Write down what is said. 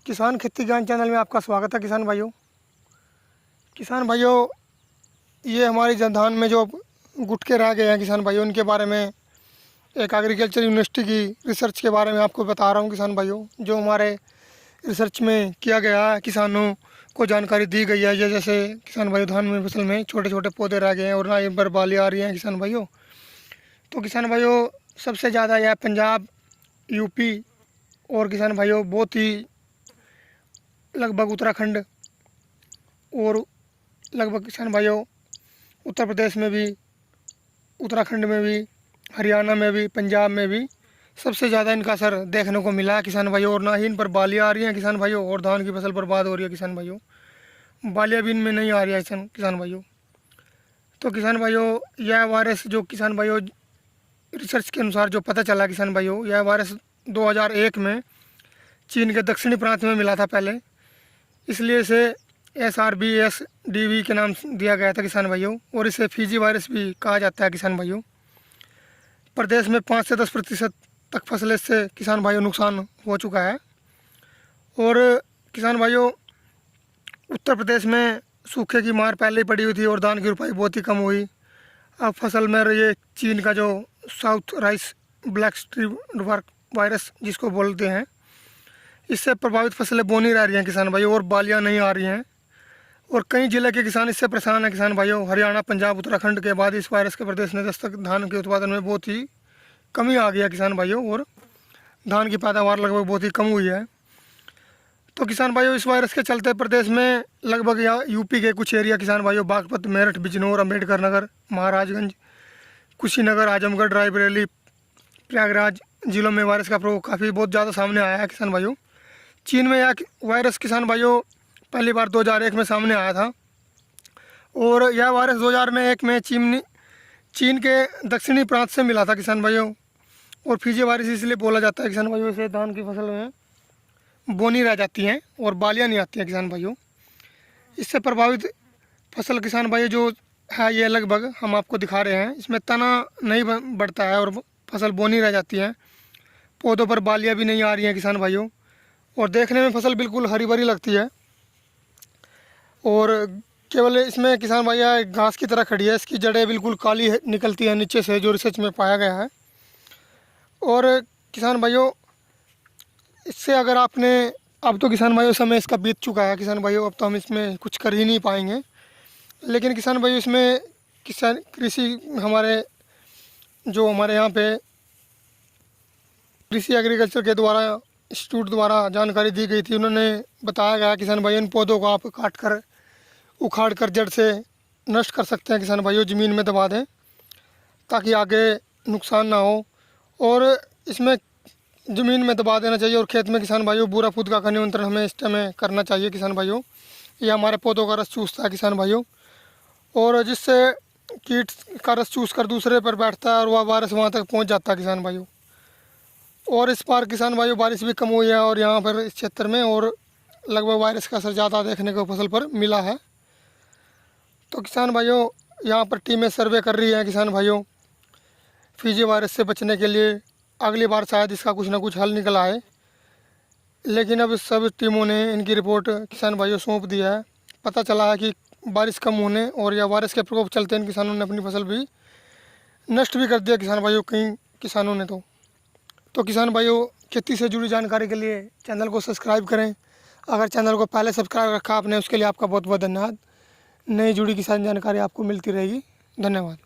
किसान खेती ज्ञान चैनल में आपका स्वागत है। किसान भाइयों, ये हमारी जनधान में जो गुटके रह गए हैं किसान भाइयों, उनके बारे में एक एग्रीकल्चर यूनिवर्सिटी की रिसर्च के बारे में आपको बता रहा हूँ। किसान भाइयों, जो हमारे रिसर्च में किया गया है, किसानों को जानकारी दी गई है। जैसे किसान भाइयों, धान में फसल में छोटे छोटे पौधे रह गए हैं और ना इन पर बाली आ रही हैं किसान भाइयों। तो किसान भाइयों, सबसे ज़्यादा यह पंजाब, यूपी और किसान भाइयों बहुत ही लगभग उत्तराखंड और लगभग किसान भाइयों उत्तर प्रदेश में भी, उत्तराखंड में भी, हरियाणा में भी, पंजाब में भी सबसे ज़्यादा इनका असर देखने को मिला है किसान भाइयों। और ना ही इन पर बालियाँ आ रही हैं किसान भाइयों, और धान की फसल बर्बाद हो रही है किसान भाइयों। बालियाँ भी इनमें नहीं आ रही है किसान भाइयों। तो किसान भाइयों, यह वायरस जो किसान भाइयों रिसर्च के अनुसार जो पता चला किसान भाइयों, यह वायरस 2001 में चीन के दक्षिणी प्रांत में मिला था पहले, इसलिए इसे SRBSDV के नाम दिया गया था किसान भाइयों। और इसे फीजी वायरस भी कहा जाता है किसान भाइयों। प्रदेश में 5 से 10% तक फसलें से किसान भाइयों नुकसान हो चुका है। और किसान भाइयों, उत्तर प्रदेश में सूखे की मार पहले ही पड़ी हुई थी और धान की रुपाई बहुत ही कम हुई। अब फसल में ये चीन का जो south rice black streak virus जिसको बोलते हैं, इससे प्रभावित फसलें बोनी रह रही हैं किसान भाइयों, और बालियाँ नहीं आ रही हैं। और कई जिले के किसान इससे परेशान हैं किसान भाइयों। हरियाणा, पंजाब, उत्तराखंड के बाद इस वायरस के प्रदेश ने दस्तक धान के उत्पादन में बहुत ही कमी आ गया किसान भाइयों, और धान की पैदावार लगभग बहुत ही कम हुई है। तो किसान भाइयों, इस वायरस के चलते प्रदेश में लगभग यूपी के कुछ एरिया किसान भाइयों, बागपत, मेरठ, बिजनौर, अम्बेडकर नगर, महाराजगंज, कुशीनगर, आजमगढ़, रायबरेली, प्रयागराज जिलों में वायरस का प्रभाव काफ़ी बहुत ज़्यादा सामने आया है किसान भाइयों। चीन में यह वायरस किसान भाइयों पहली बार 2001 में सामने आया था। और यह वायरस 2001 में चीन के दक्षिणी प्रांत से मिला था किसान भाइयों। और फीजी वायरस इसलिए बोला जाता है किसान भाइयों, इसे धान की फसल में बोनी रह जाती हैं और बालियाँ नहीं आती हैं किसान भाइयों। इससे प्रभावित फसल किसान भाइयों जो है, ये लगभग हम आपको दिखा रहे हैं, इसमें तना नहीं बढ़ता है और फसल बोनी रह जाती है। पौधों पर बालियाँ भी नहीं आ रही हैं किसान भाइयों, और देखने में फसल बिल्कुल हरी भरी लगती है। और केवल इसमें किसान भैया घास की तरह खड़ी है, इसकी जड़ें बिल्कुल काली निकलती हैं नीचे से, जो रिसर्च में पाया गया है। और किसान भाइयों, इससे अगर आपने, अब तो किसान भाइयों समय इसका बीत चुका है किसान भाइयों, अब तो हम इसमें कुछ कर ही नहीं पाएंगे। लेकिन किसान भाइयों, इसमें कृषि हमारे यहाँ पे कृषि एग्रीकल्चर के द्वारा इंस्टीट्यूट द्वारा जानकारी दी गई थी। उन्होंने बताया गया किसान भाइयों, इन पौधों को आप उखाड़ कर जड़ से नष्ट कर सकते हैं किसान भाइयों, ज़मीन में दबा दें ताकि आगे नुकसान ना हो। और इसमें ज़मीन में दबा देना चाहिए। और खेत में किसान भाइयों बूरा फुदका का नियंत्रण हमें इस टाइम करना चाहिए किसान भाइयों। ये हमारे पौधों का रस चूसता है किसान भाइयों, और जिससे कीट का रस चूस कर दूसरे पर बैठता है और वह वायरस वहाँ तक पहुँच जाता है किसान भाइयों। और इस बार किसान भाइयों बारिश भी कम हुई है और यहाँ पर इस क्षेत्र में, और लगभग वायरस का असर ज़्यादा देखने को फसल पर मिला है। तो किसान भाइयों, यहाँ पर टीमें सर्वे कर रही हैं किसान भाइयों, फीजी वायरस से बचने के लिए। अगली बार शायद इसका कुछ ना कुछ हल निकल आए। लेकिन अब सब टीमों ने इनकी रिपोर्ट किसान भाइयों सौंप दी है। पता चला है कि बारिश कम होने और या वायरस के प्रकोप चलते इन किसानों ने अपनी फसल भी नष्ट भी कर दिया किसान भाइयों, कई किसानों ने। तो किसान भाइयों, खेती से जुड़ी जानकारी के लिए चैनल को सब्सक्राइब करें। अगर चैनल को पहले सब्सक्राइब रखा आपने, उसके लिए आपका बहुत बहुत धन्यवाद। नई जुड़ी किसान जानकारी आपको मिलती रहेगी। धन्यवाद।